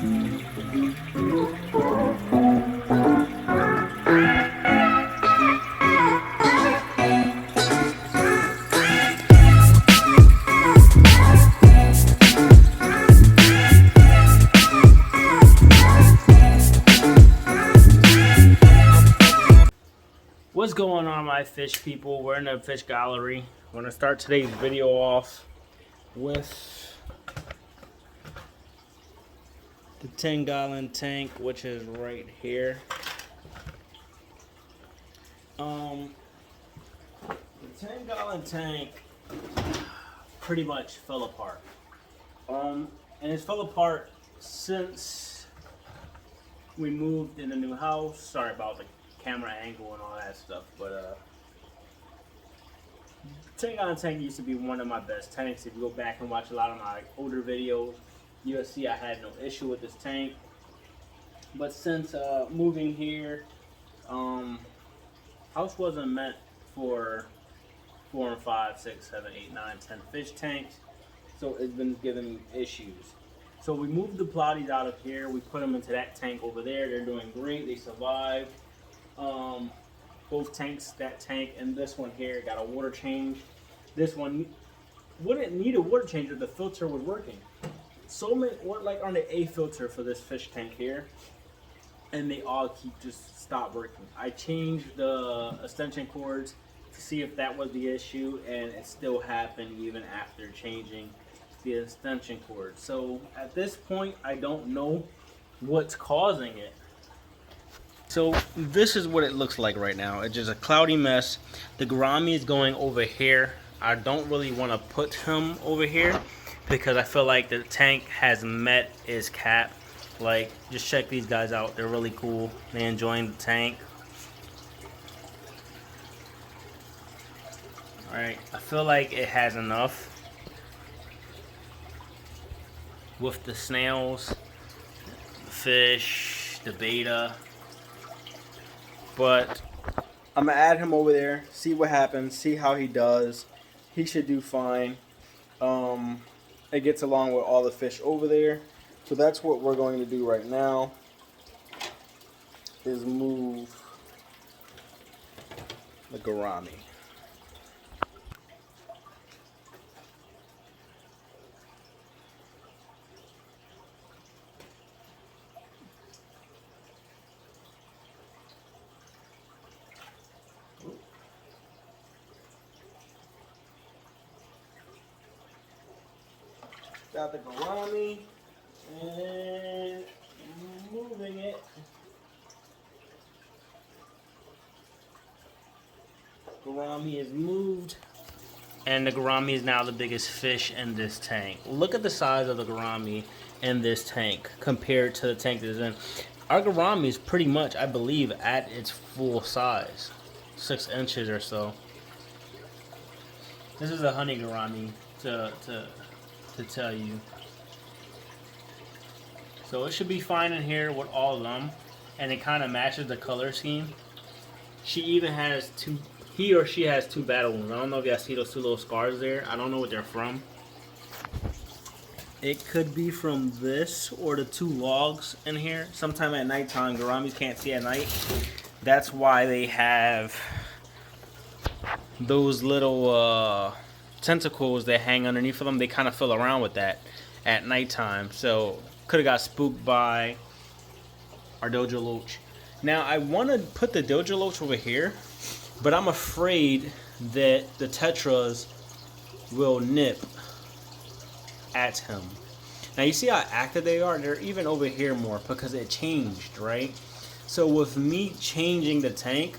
What's going on, my fish people? We're in the fish gallery. I'm going to start today's video off with the 10-gallon tank, which is right here. The 10-gallon tank pretty much fell apart. And it's fell apart since we moved in the new house. Sorry about the camera angle and all that stuff, but 10-gallon tank used to be one of my best tanks. If you go back and watch a lot of my older videos, you'll see I had no issue with this tank. But since moving here, house wasn't meant for 4 and 5, 6, 7, 8, 9, 10 fish tanks, so it's been giving me issues. So we moved the plotties out of here. We put them into that tank over there. They're doing great. They survived. Both tanks, that tank and this one here, got a water change. This one wouldn't need a water change if the filter was working. So many, like on the A filter for this fish tank here, and they all just stop working. I changed the extension cords to see if that was the issue, and it still happened even after changing the extension cord. So at this point, I don't know what's causing it. So this is what it looks like right now. It's just a cloudy mess. The gourami is going over here. I don't really want to put him over here because I feel like the tank has met its cap. Like, just check these guys out. They're really cool. They're enjoying the tank. Alright, I feel like it has enough with the snails, the fish, the betta. But I'm gonna add him over there, see what happens, see how he does. He should do fine. It gets along with all the fish over there. So that's what we're going to do right now, is move the gourami. Got the gourami and moving it. Gourami is moved, and the gourami is now the biggest fish in this tank. Look at the size of the gourami in this tank compared to the tank that's in. Our gourami is pretty much, I believe, at its full size, 6 inches or so. This is a honey gourami to tell you. So it should be fine in here with all of them, and it kind of matches the color scheme. She even has he or she has 2 battle wounds. I don't know if y'all see those 2 little scars there. I don't know what they're from. It could be from this or the 2 logs in here. Sometime at nighttime, gouramis can't see at night. That's why they have those little tentacles that hang underneath of them. They kind of fill around with that at nighttime. So could have got spooked by our dojo loach. Now I want to put the dojo loach over here, but I'm afraid that the tetras will nip at him. Now you see how active they are? They're even over here more because it changed, right? So with me changing the tank,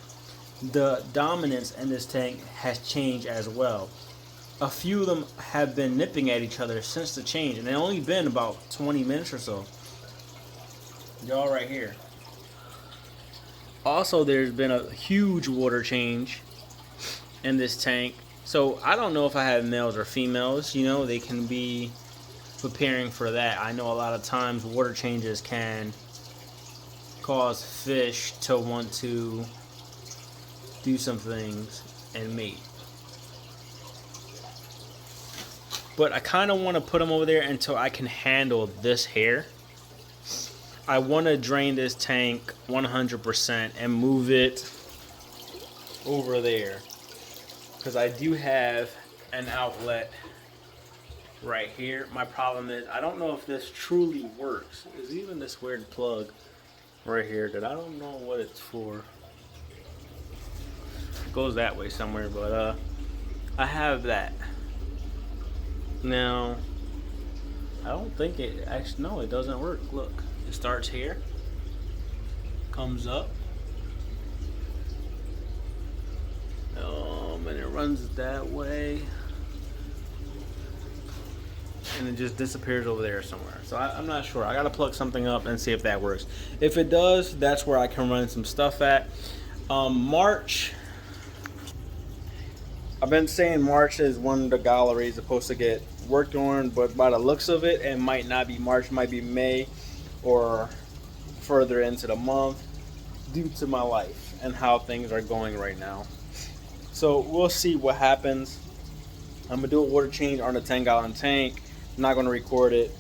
the dominance in this tank has changed as well. A few of them have been nipping at each other since the change, and it's only been about 20 minutes or so. They're all right here. Also, there's been a huge water change in this tank. So I don't know if I have males or females. You know, they can be preparing for that. I know a lot of times water changes can cause fish to want to do some things and mate. But I kind of want to put them over there until I can handle this hair. I want to drain this tank 100% and move it over there, because I do have an outlet right here. My problem is I don't know if this truly works. There's even this weird plug right here that I don't know what it's for. It goes that way somewhere, but I have that. Now, I don't think it actually, no, it doesn't work. Look, it starts here, comes up, and it runs that way, and it just disappears over there somewhere. So I'm not sure. I gotta plug something up and see if that works. If it does, that's where I can run some stuff at. March, I've been saying March is when the gallery is supposed to get worked on, but by the looks of it, it might not be March, it might be May or further into the month due to my life and how things are going right now. So we'll see what happens. I'm gonna do a water change on the 10-gallon tank. I'm not gonna record it.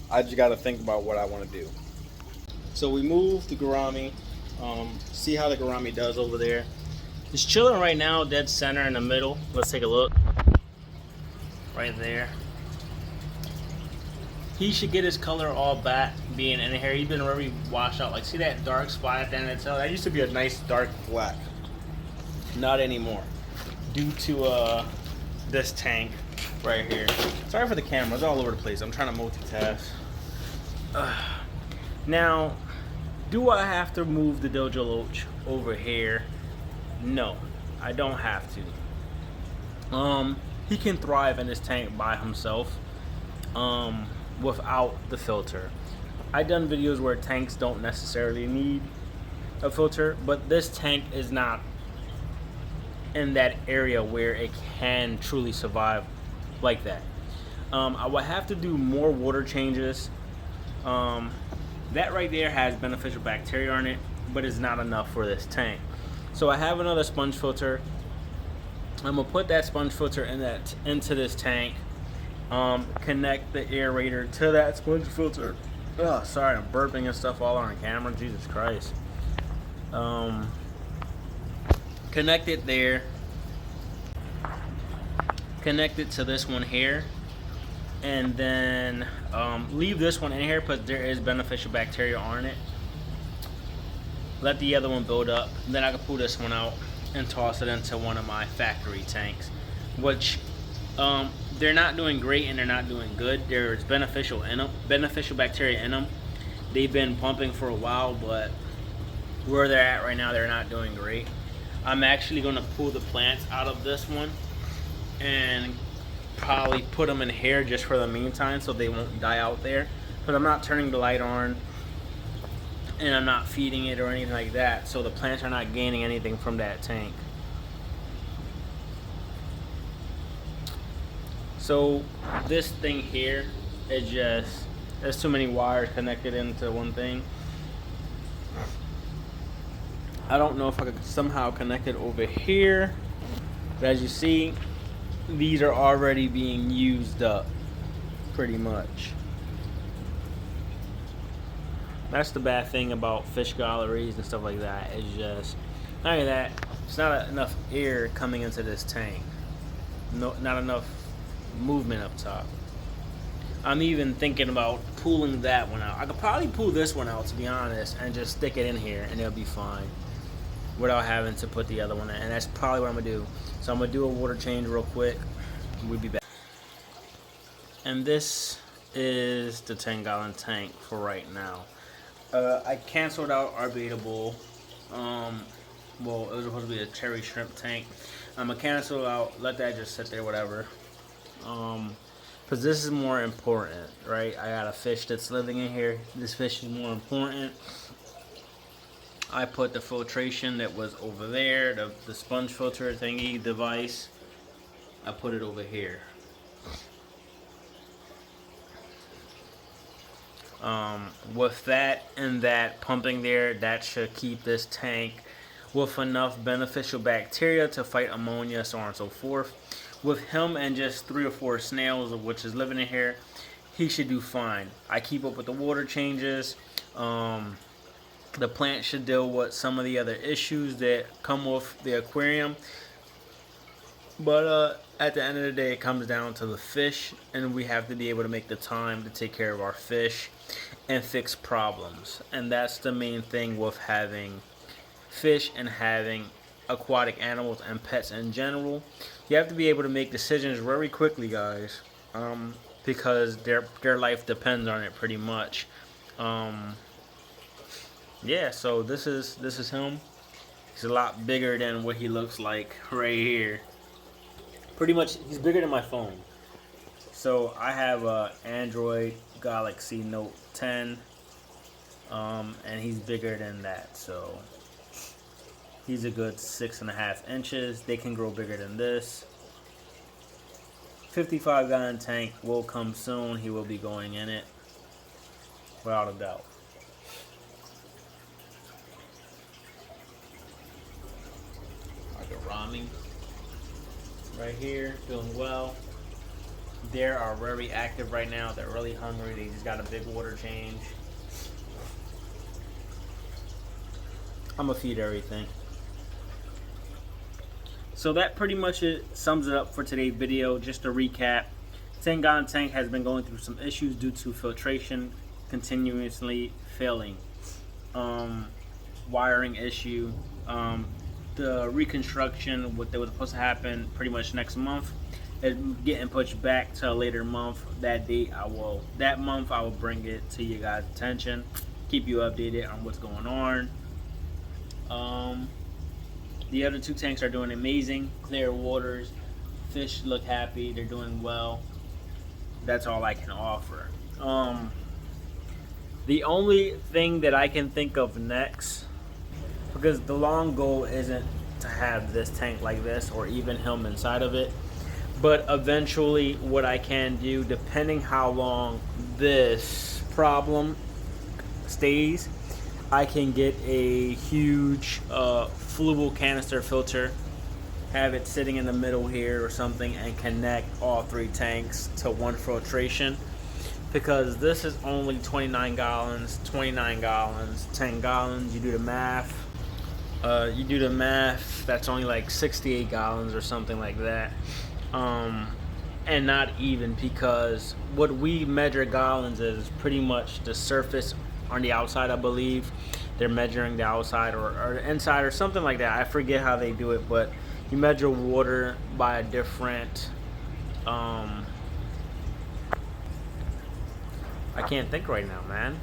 I just gotta think about what I wanna do. So we moved the gourami. See how the gourami does over there. It's chilling right now, dead center in the middle. Let's take a look. Right there. He should get his color all back being in here. He's been very washed out. Like, see that dark spot at the end of the tail? That used to be a nice dark black. Not anymore. Due to this tank right here. Sorry for the camera, it's all over the place. I'm trying to multitask. Now, do I have to move the Dojo Loach over here? No, I don't have to. He can thrive in this tank by himself, without the filter. I've done videos where tanks don't necessarily need a filter, but this tank is not in that area where it can truly survive like that. I will have to do more water changes. That right there has beneficial bacteria on it, but it's not enough for this tank. So I have another sponge filter. I'm gonna put that sponge filter into this tank. Connect the aerator to that sponge filter. Oh, sorry, I'm burping and stuff all on camera. Jesus Christ. Connect it there. Connect it to this one here, and then leave this one in here because there is beneficial bacteria on it. Let the other one build up. Then I can pull this one out and toss it into one of my factory tanks, which they're not doing great and they're not doing good. There's beneficial bacteria in them. They've been pumping for a while, but where they're at right now, they're not doing great. I'm actually going to pull the plants out of this one and probably put them in here just for the meantime so they won't die out there. But I'm not turning the light on and I'm not feeding it or anything like that, so the plants are not gaining anything from that tank. So this thing here is just, there's too many wires connected into one thing. I don't know if I could somehow connect it over here, but as you see, these are already being used up pretty much. That's the bad thing about fish galleries and stuff like that. It's just, not only that, it's not enough air coming into this tank. No, not enough movement up top. I'm even thinking about pulling that one out. I could probably pull this one out, to be honest, and just stick it in here and it'll be fine without having to put the other one in. And that's probably what I'm gonna do. So I'm gonna do a water change real quick. We'll be back. And this is the 10-gallon tank for right now. I canceled out our beta bowl. Well, it was supposed to be a cherry shrimp tank. I'm gonna cancel out, let that just sit there, whatever. Because this is more important, right? I got a fish that's living in here. This fish is more important. I put the filtration that was over there, the sponge filter thingy device, I put it over here. With that and that pumping there, that should keep this tank with enough beneficial bacteria to fight ammonia, so on and so forth. With him and just 3 or 4 snails, which is living in here, he should do fine. I keep up with the water changes. The plant should deal with some of the other issues that come with the aquarium. But at the end of the day, it comes down to the fish, and we have to be able to make the time to take care of our fish and fix problems. And that's the main thing with having fish and having aquatic animals and pets in general. You have to be able to make decisions very quickly, guys, because their life depends on it pretty much. Yeah, so this is him. He's a lot bigger than what he looks like right here. Pretty much, he's bigger than my phone. So I have a Android Galaxy Note 10, and he's bigger than that. So he's a good 6.5 inches. They can grow bigger than this. 55-gallon tank will come soon. He will be going in it, without a doubt. Like a Rami. Right here, doing well. They are very active right now. They're really hungry. They just got a big water change. I'm gonna feed everything. So that pretty much sums it up for today's video. Just to recap, 10-gallon tank has been going through some issues due to filtration continuously failing, wiring issue. The reconstruction, what that was supposed to happen pretty much next month, is getting pushed back to a later month. That month I will bring it to you guys' attention, keep you updated on what's going on. The other two tanks are doing amazing, clear waters, fish look happy, they're doing well. That's all I can offer. The only thing that I can think of next, because the long goal isn't to have this tank like this or even him inside of it, but eventually what I can do, depending how long this problem stays, I can get a huge fluval canister filter, have it sitting in the middle here or something, and connect all 3 tanks to one filtration, because this is only 29 gallons, 10 gallons. You do the math, that's only like 68 gallons or something like that. And not even, because what we measure gallons is pretty much the surface on the outside. I believe they're measuring the outside or the inside or something like that. I forget how they do it, but you measure water by a different, I can't think right now, man.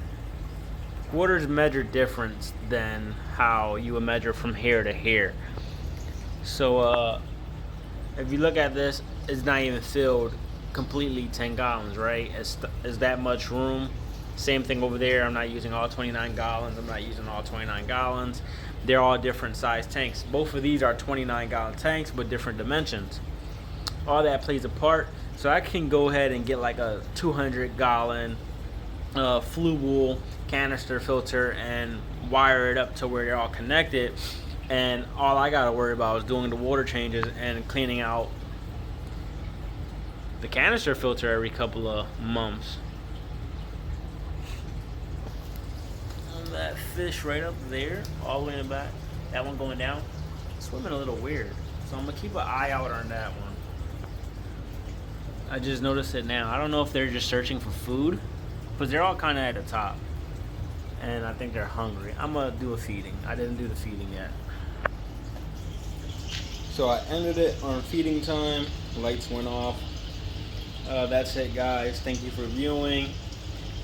Water's measured different than how you would measure from here to here. So if you look at this, it's not even filled completely 10 gallons, right? It's that much room. Same thing over there. I'm not using all 29 gallons. I'm not using all 29 gallons. They're all different size tanks. Both of these are 29-gallon tanks, but different dimensions. All that plays a part. So I can go ahead and get like a 200-gallon fluval canister filter and wire it up to where they're all connected, and all I gotta worry about is doing the water changes and cleaning out the canister filter every couple of months. And that fish right up there, all the way in the back, that one going down, swimming a little weird, so I'm gonna keep an eye out on that one. I just noticed it now. I don't know if they're just searching for food, but they're all kind of at the top, and I think they're hungry. I'm gonna do a feeding. I didn't do the feeding yet. So I ended it on feeding time. Lights went off. That's it, guys. Thank you for viewing.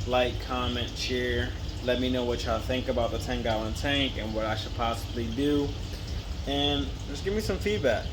Like, comment, share. Let me know what y'all think about the 10-gallon tank and what I should possibly do, and just give me some feedback.